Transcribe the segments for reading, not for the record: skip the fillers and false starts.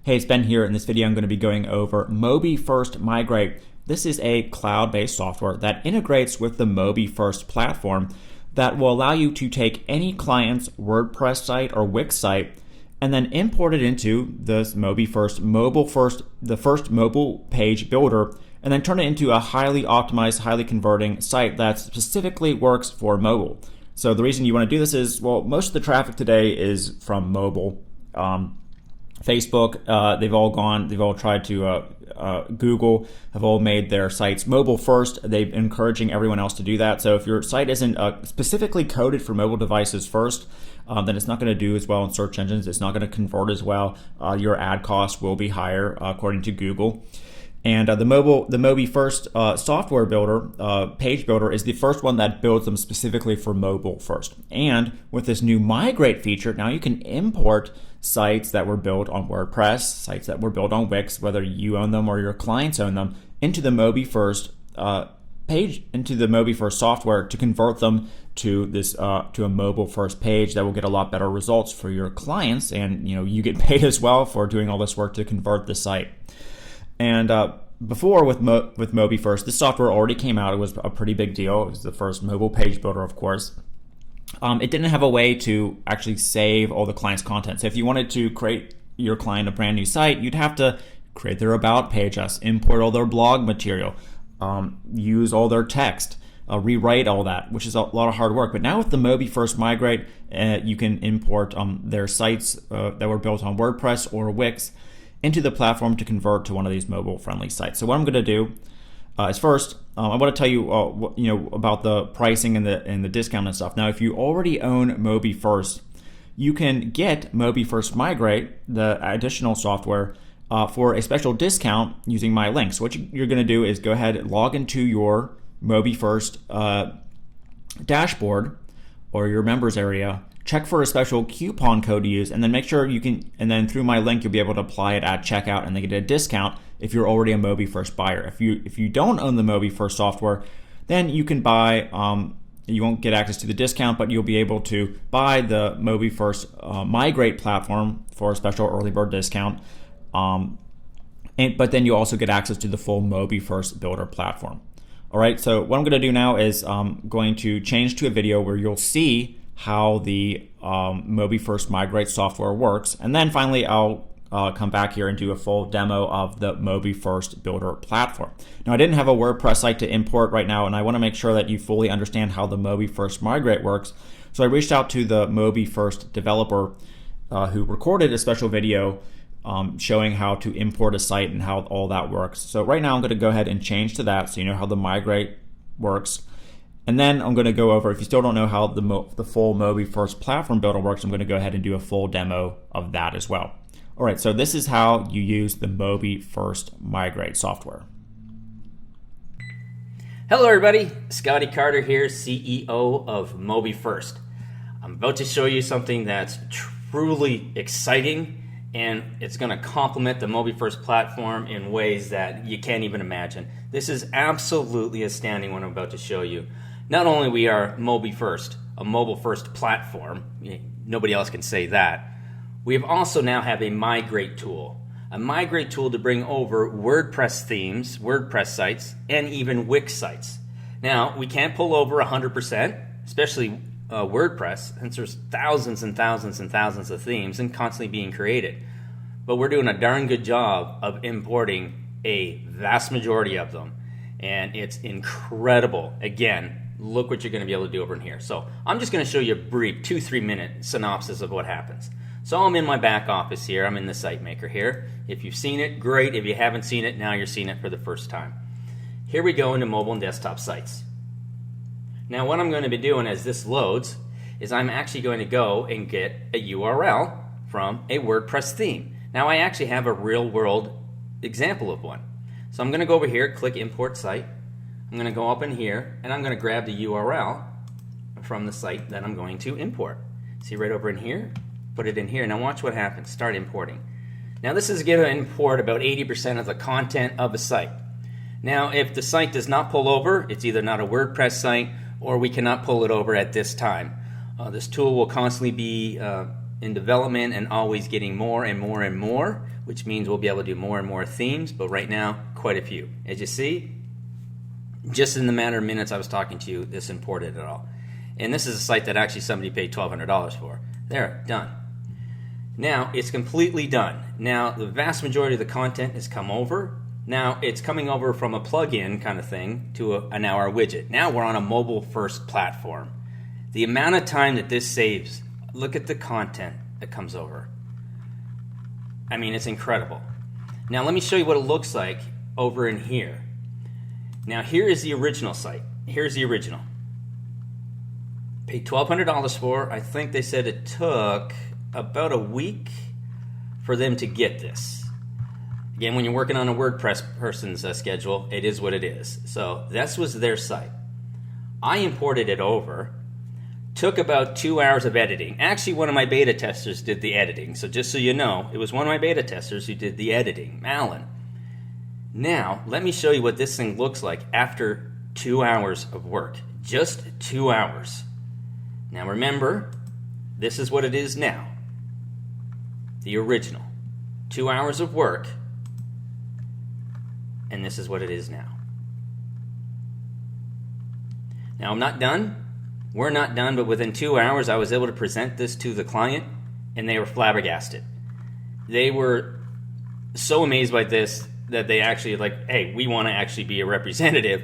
Hey, it's Ben here. In this video, I'm going to be going over MobiFirst Migrate. This is a cloud-based software that integrates with the MobiFirst platform that will allow you to take any client's WordPress site or Wix site and then import it into this MobiFirst the first mobile page builder, and then turn it into a highly optimized, highly converting site that specifically works for mobile. So the reason you want to do this is, well, most of the traffic today is from mobile. Facebook, they've all tried to, Google have all made their sites mobile first. They're encouraging everyone else to do that. So if your site isn't specifically coded for mobile devices first, then it's not going to do as well in search engines. It's not going to convert as well. Your ad costs will be higher according to Google. And the MobiFirst software builder, page builder, is the first one that builds them specifically for mobile first. And with this new migrate feature, now you can import sites that were built on WordPress, sites that were built on Wix, whether you own them or your clients own them, into the MobiFirst page, into the MobiFirst software to convert them to this to a mobile first page that will get a lot better results for your clients, and you get paid as well for doing all this work to convert the site. And before with MobiFirst, this software already came out. It was a pretty big deal. It was the first mobile page builder, of course. It didn't have a way to actually save all the client's content. So if you wanted to create your client a brand new site, you'd have to create their about page, import all their blog material, use all their text, rewrite all that, which is a lot of hard work. But now with the MobiFirst Migrate, you can import their sites that were built on WordPress or Wix into the platform to convert to one of these mobile-friendly sites. So what I'm going to do is first, I want to tell you, about the pricing and the discount and stuff. Now, if you already own MobiFirst, you can get MobiFirst Migrate, the additional software, for a special discount using my link. So what you're going to do is go ahead and log into your MobiFirst dashboard or your members area. Check for a special coupon code to use, and then make sure you can, and then through my link, you'll be able to apply it at checkout and then get a discount if you're already a MobiFirst buyer. If you don't own the MobiFirst software, then you can buy, you won't get access to the discount, but you'll be able to buy the MobiFirst Migrate platform for a special early bird discount. But then you also get access to the full MobiFirst builder platform. All right, so what I'm going to do now is I'm going to change to a video where you'll see how the MobiFirst Migrate software works, and then finally I'll come back here and do a full demo of the MobiFirst Builder platform. Now, I didn't have a WordPress site to import right now, and I want to make sure that you fully understand how the MobiFirst Migrate works. So I reached out to the MobiFirst developer who recorded a special video showing how to import a site and how all that works. So right now I'm going to go ahead and change to that so you know how the Migrate works. And then I'm going to go over, if you still don't know how the full MobiFirst platform builder works, I'm going to go ahead and do a full demo of that as well. All right, so this is how you use the MobiFirst Migrate software. Hello everybody, Scotty Carter here, CEO of MobiFirst. I'm about to show you something that's truly exciting, and it's going to complement the MobiFirst platform in ways that you can't even imagine. This is absolutely astounding what I'm about to show you. Not only we are MobiFirst, a mobile-first platform, nobody else can say that, we also now have a migrate tool to bring over WordPress themes, WordPress sites, and even Wix sites. Now, we can't pull over 100%, especially WordPress, since there's thousands and thousands and thousands of themes and constantly being created. But we're doing a darn good job of importing a vast majority of them, and it's incredible. Again, look what you're going to be able to do over in here. So I'm just going to show you a brief 2-3 minute synopsis of what happens. So I'm in my back office here. I'm in the site maker here. If you've seen it, great. If you haven't seen it, now you're seeing it for the first time. Here we go into mobile and desktop sites. Now what I'm going to be doing as this loads is I'm actually going to go and get a URL from a WordPress theme. Now I actually have a real world example of one. So I'm going to go over here, click import site. I'm going to go up in here and I'm going to grab the URL from the site that I'm going to import. See right over in here, put it in here. Now watch what happens. Start importing. Now this is going to import about 80% of the content of a site. Now if the site does not pull over, it's either not a WordPress site or we cannot pull it over at this time. This tool will constantly be in development and always getting more and more and more. which means we'll be able to do more and more themes, but right now, quite a few. As you see, just in the matter of minutes I was talking to you, this imported it all. And this is a site that actually somebody paid $1,200 for. There, done. Now, it's completely done. Now, the vast majority of the content has come over. Now, it's coming over from a plugin kind of thing to now our widget. Now we're on a mobile-first platform. The amount of time that this saves, look at the content that comes over. I mean, it's incredible. Now, let me show you what it looks like over in here. Now, here is the original site. Here's the original. Paid $1,200 for. I think they said it took about a week for them to get this. Again, when you're working on a WordPress person's schedule, it is what it is. So this was their site. I imported it over. Took about 2 hours of editing. Actually, one of my beta testers did the editing. So just so you know, it was one of my beta testers who did the editing, Alan. Now, let me show you what this thing looks like after 2 hours of work. Just 2 hours. Now remember, this is what it is now. The original. 2 hours of work. And this is what it is now. Now, I'm not done. We're not done, but within 2 hours, I was able to present this to the client, and they were flabbergasted. They were so amazed by this that they actually hey, we want to actually be a representative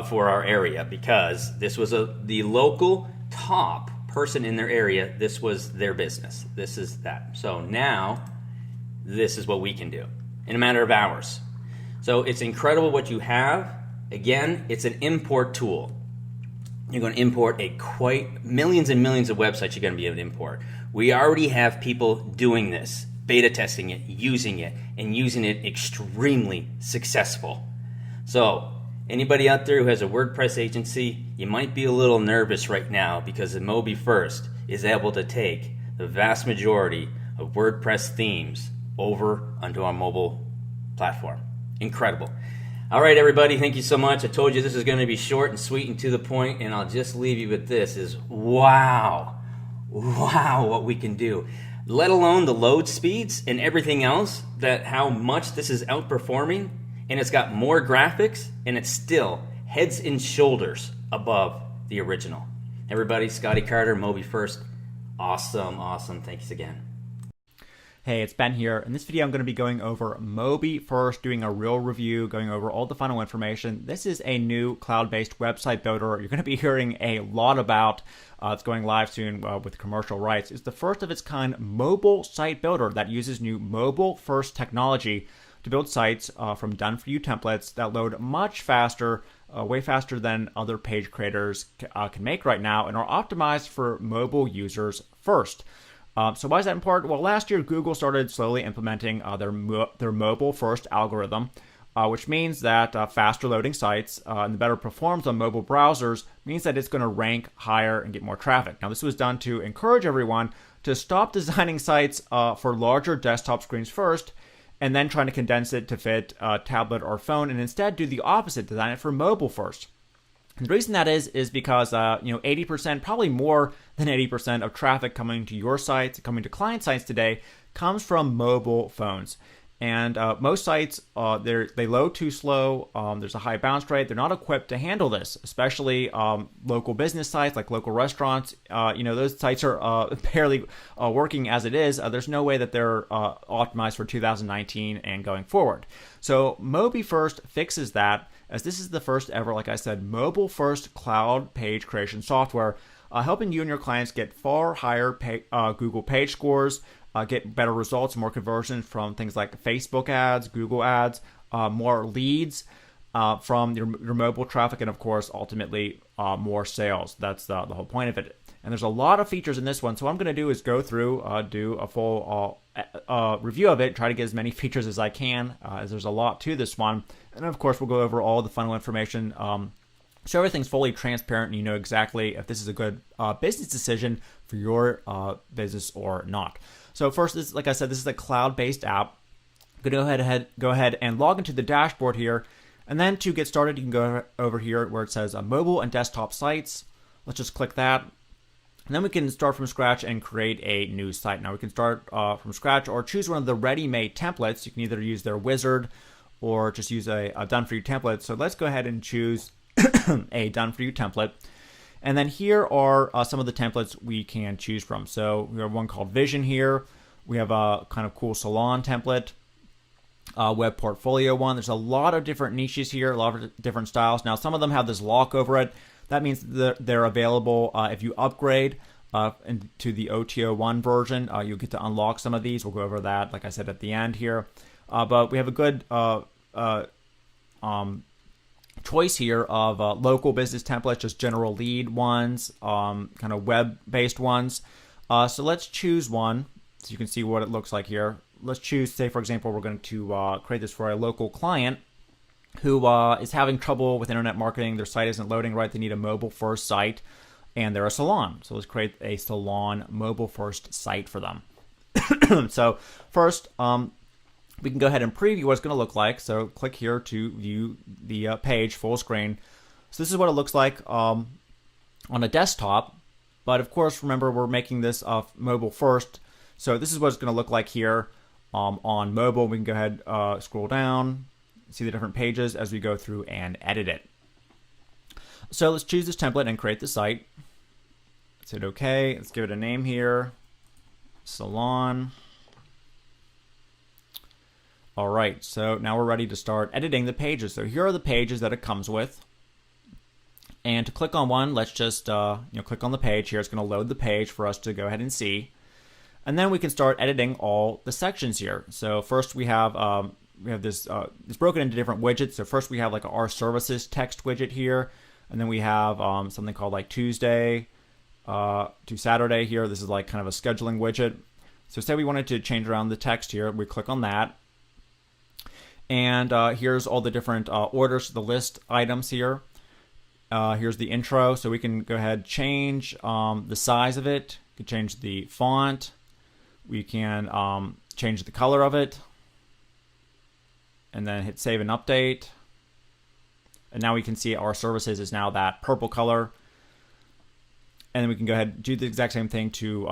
for our area, because this was the local top person in their area. This was their business. This is that. So now, this is what we can do in a matter of hours. So it's incredible what you have. Again, it's an import tool. You're going to import millions and millions of websites you're going to be able to import. We already have people doing this, beta testing it, and using it extremely successful. So anybody out there who has a WordPress agency, you might be a little nervous right now because the MobiFirst is able to take the vast majority of WordPress themes over onto our mobile platform. Incredible. All right, everybody, thank you so much. I told you this is going to be short and sweet and to the point, and I'll just leave you with this is wow, what we can do. Let alone the load speeds and everything else, that how much this is outperforming, and it's got more graphics, and it's still heads and shoulders above the original. Everybody, Scotty Carter, MobiFirst. Awesome. Thanks again. Hey, it's Ben here. In this video, I'm going to be going over MobiFirst, doing a real review, going over all the final information. This is a new cloud-based website builder you're going to be hearing a lot about. It's going live soon with commercial rights. It's the first of its kind mobile site builder that uses new mobile-first technology to build sites from done-for-you templates that load much faster, way faster than other page creators can make right now, and are optimized for mobile users first. So why is that important? Well, last year, Google started slowly implementing their mobile-first algorithm, which means that faster loading sites and the better performs on mobile browsers means that it's going to rank higher and get more traffic. Now, this was done to encourage everyone to stop designing sites for larger desktop screens first, and then trying to condense it to fit a tablet or phone, and instead do the opposite, design it for mobile first. And the reason that is because 80%, probably more than 80% of traffic coming to your sites, coming to client sites today, comes from mobile phones. And most sites, they load too slow. There's a high bounce rate. They're not equipped to handle this, especially local business sites like local restaurants. Those sites are barely working as it is. There's no way that they're optimized for 2019 and going forward. So MobiFirst fixes that, as this is the first ever, like I said, mobile-first cloud page creation software, helping you and your clients get far higher Google page scores, get better results, more conversions from things like Facebook ads, Google ads, more leads from your mobile traffic, and of course, ultimately, more sales. That's the whole point of it. And there's a lot of features in this one. So what I'm going to do is go through, do a full review of it, try to get as many features as I can, as there's a lot to this one. And of course, we'll go over all the final information. So everything's fully transparent and you know exactly if this is a good business decision for your business or not. So first, like I said, this is a cloud-based app. I'm going to go ahead and log into the dashboard here. And then to get started, you can go over here where it says mobile and desktop sites. Let's just click that. And then we can start from scratch and create a new site. Now we can start from scratch or choose one of the ready-made templates. You can either use their wizard or just use a done-for-you template. So let's go ahead and choose a done-for-you template. And then here are some of the templates we can choose from. So we have one called Vision here. We have a kind of cool salon template, web portfolio one. There's a lot of different niches here, a lot of different styles. Now some of them have this lock over it. That means that they're available if you upgrade to the OTO1 version. You'll get to unlock some of these. We'll go over that, like I said, at the end here. But we have a good choice here of local business templates, just general lead ones, kind of web-based ones. So let's choose one so you can see what it looks like here. Let's choose, say, for example, we're going to create this for a local client who is having trouble with internet marketing. Their site isn't loading right. They need a mobile-first site, and they're a salon. So let's create a salon mobile-first site for them. So first, we can go ahead and preview what it's going to look like. So click here to view the page full screen. So this is what it looks like on a desktop. But of course, remember, we're making this mobile first. So this is what it's going to look like here on mobile. We can go ahead, scroll down, see the different pages as we go through and edit it. So let's choose this template and create the site. Let's hit OK. Let's give it a name here, Salon. All right, so now we're ready to start editing the pages. So here are the pages that it comes with. And to click on one, let's just click on the page here. It's going to load the page for us to go ahead and see. And then we can start editing all the sections here. So first we have this, it's broken into different widgets. So first we have like our services text widget here. And then we have something called like Tuesday to Saturday here. This is like kind of a scheduling widget. So say we wanted to change around the text here. We click on that. And here's all the different orders, the list items here. Here's the intro. So we can go ahead, change the size of it. We can change the font. We can change the color of it. And then hit save and update. And now we can see our services is now that purple color. And then we can go ahead and do the exact same thing to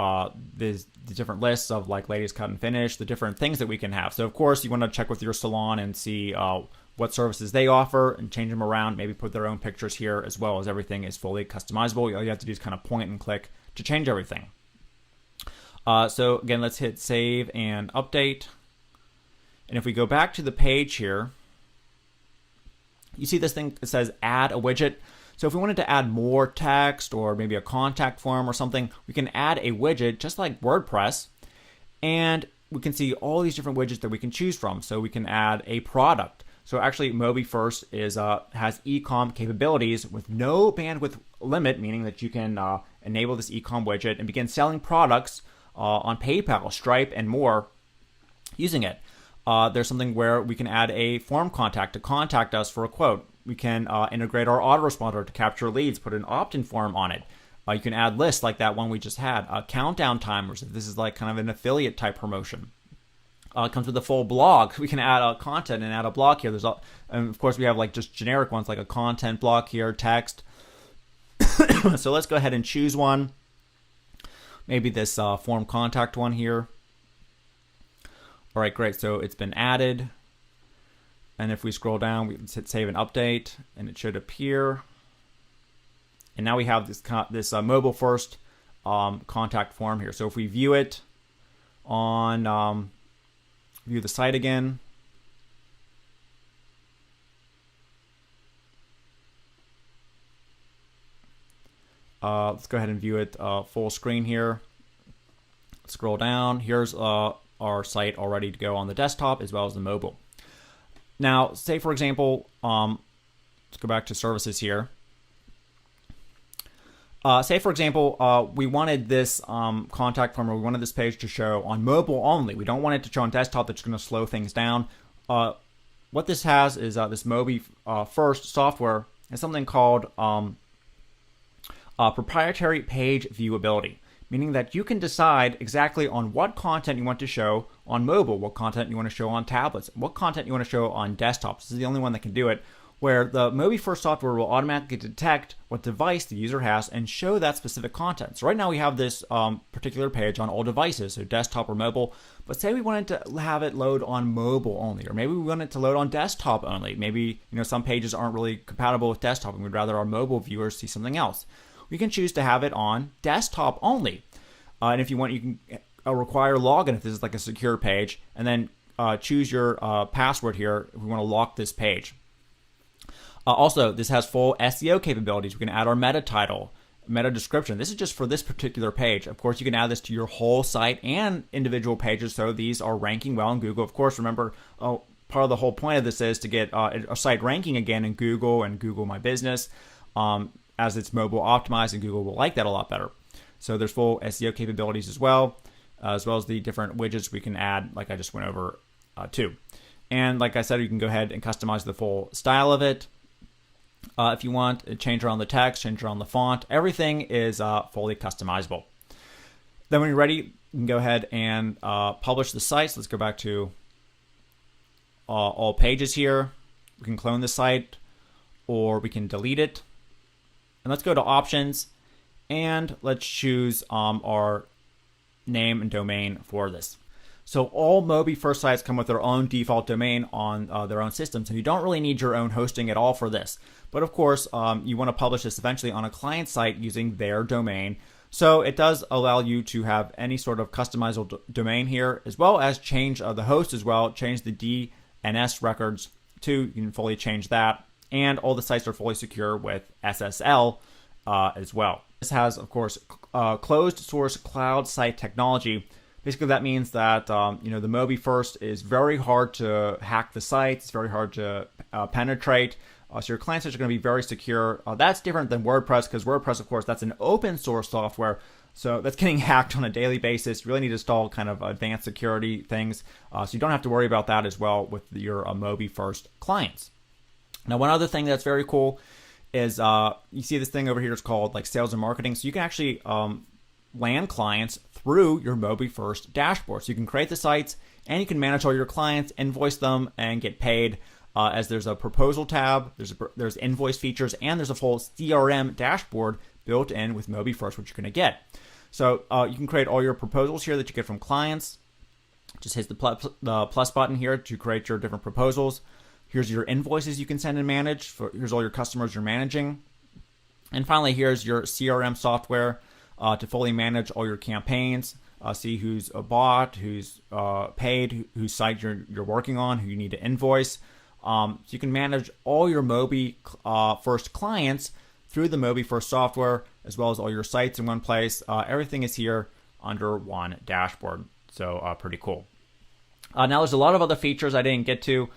the different lists of like ladies cut and finish, the different things that we can have. So of course you want to check with your salon and see what services they offer and change them around, maybe put their own pictures here, as well as everything is fully customizable. All you have to do is kind of point and click to change everything. So again, let's hit save and update. And if we go back to the page here, you see this thing that says add a widget. So if we wanted to add more text or maybe a contact form or something, we can add a widget just like WordPress, and we can see all these different widgets that we can choose from. So we can add a product. So actually MobiFirst has e-com capabilities with no bandwidth limit, meaning that you can enable this e-com widget and begin selling products on PayPal, Stripe, and more using it. There's something where we can add a form contact to contact us for a quote. We can integrate our autoresponder to capture leads, put an opt-in form on it. You can add lists like that one we just had. Countdown timers, if this is like kind of an affiliate type promotion. It comes with a full blog. We can add content and add a block here. And of course we have like just generic ones like a content block here, text. So let's go ahead and choose one. Maybe this form contact one here. All right, great. So it's been added. And if we scroll down, we can hit save and update, and it should appear. And now we have this mobile first contact form here. So if we view it on view the site again, let's go ahead and view it full screen here. Scroll down. Here's our site all ready to go on the desktop as well as the mobile. Now, say for example, let's go back to services here. Say for example, we wanted this contact form, or we wanted this page to show on mobile only. We don't want it to show on desktop. That's going to slow things down. What this has is this MobiFirst software has something called proprietary page viewability, meaning that you can decide exactly on what content you want to show on mobile, what content you want to show on tablets, what content you want to show on desktops. This is the only one that can do it. where the MobiFirst software will automatically detect what device the user has and show that specific content. So right now we have this particular page on all devices, so desktop or mobile, but say we wanted to have it load on mobile only, or maybe we want it to load on desktop only. Maybe some pages aren't really compatible with desktop and we'd rather our mobile viewers see something else. We can choose to have it on desktop only. And if you want, you can require login if this is like a secure page, and then choose your password here if we want to lock this page. Also, this has full SEO capabilities. We can add our meta title, meta description. This is just for this particular page. Of course, you can add this to your whole site and individual pages, so these are ranking well in Google. Of course, remember, part of the whole point of this is to get a site ranking again in Google and Google My Business, as it's mobile optimized, and Google will like that a lot better. So there's full SEO capabilities as well as the different widgets we can add, like I just went over too. And like I said, you can go ahead and customize the full style of it. If you want, change around the text, change around the font. Everything is fully customizable. Then when you're ready, you can go ahead and publish the site. So let's go back to all pages here. We can clone the site or we can delete it. And let's go to options and let's choose our name and domain for this. So all MobiFirst sites come with their own default domain on their own system, so you don't really need your own hosting at all for this. But of course, you want to publish this eventually on a client site using their domain. So it does allow you to have any sort of customizable domain here, as well as change the host as well, change the DNS records too. You can fully change that. And all the sites are fully secure with SSL as well. This has, of course, closed source cloud site technology. Basically, that means that the MobiFirst is very hard to hack the site. It's very hard to penetrate. So your client sites are going to be very secure. That's different than WordPress, because WordPress, of course, that's an open source software. So that's getting hacked on a daily basis. You really need to install kind of advanced security things. So you don't have to worry about that as well with your MobiFirst clients. Now, one other thing that's very cool is you see this thing over here is called like sales and marketing. So you can actually land clients through your MobiFirst dashboard. So you can create the sites and you can manage all your clients, invoice them, and get paid. As there's a proposal tab, there's invoice features, and there's a full CRM dashboard built in with MobiFirst, which you're going to get. So you can create all your proposals here that you get from clients. Just hit the plus button here to create your different proposals. Here's your invoices you can send and manage. Here's all your customers you're managing. And finally, here's your CRM software to fully manage all your campaigns. See who's bought, who's paid, whose site you're working on, who you need to invoice. So you can manage all your MobiFirst clients through the MobiFirst software, as well as all your sites in one place. Everything is here under one dashboard. So pretty cool. Now there's a lot of other features I didn't get to.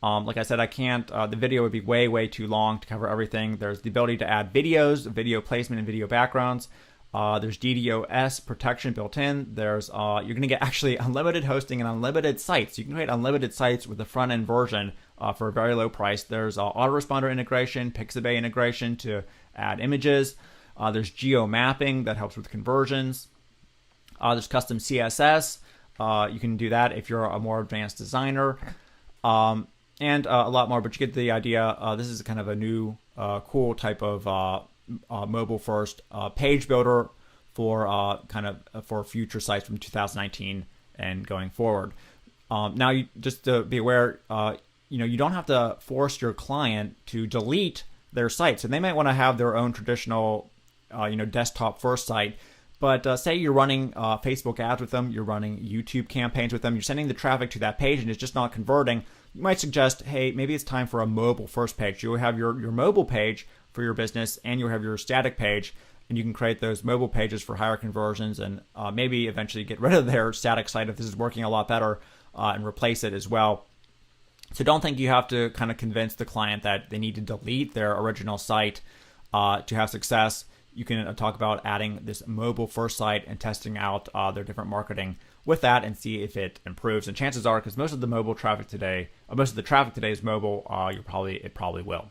Like I said, I can't, the video would be way too long to cover everything. There's the ability to add videos, video placement, and video backgrounds. There's DDoS protection built in. There's you're going to get actually unlimited hosting and unlimited sites. You can create unlimited sites with the front end version for a very low price. There's autoresponder integration, Pixabay integration to add images. There's geo mapping that helps with conversions. There's custom CSS. You can do that if you're a more advanced designer. And a lot more, but you get the idea. This is kind of a new cool type of MobiFirst page builder for for future sites from 2019 and going forward. Now, just to be aware, you don't have to force your client to delete their site. So they might want to have their own traditional, desktop first site. But say you're running Facebook ads with them, you're running YouTube campaigns with them, you're sending the traffic to that page and it's just not converting. You might suggest, hey, maybe it's time for a mobile first page. You'll have your mobile page for your business, and you'll have your static page, and you can create those mobile pages for higher conversions, and maybe eventually get rid of their static site if this is working a lot better, and replace it as well. So don't think you have to kind of convince the client that they need to delete their original site to have success. You can talk about adding this mobile first site and testing out their different marketing with that and see if it improves. And chances are, because most of the traffic today is mobile, it probably will.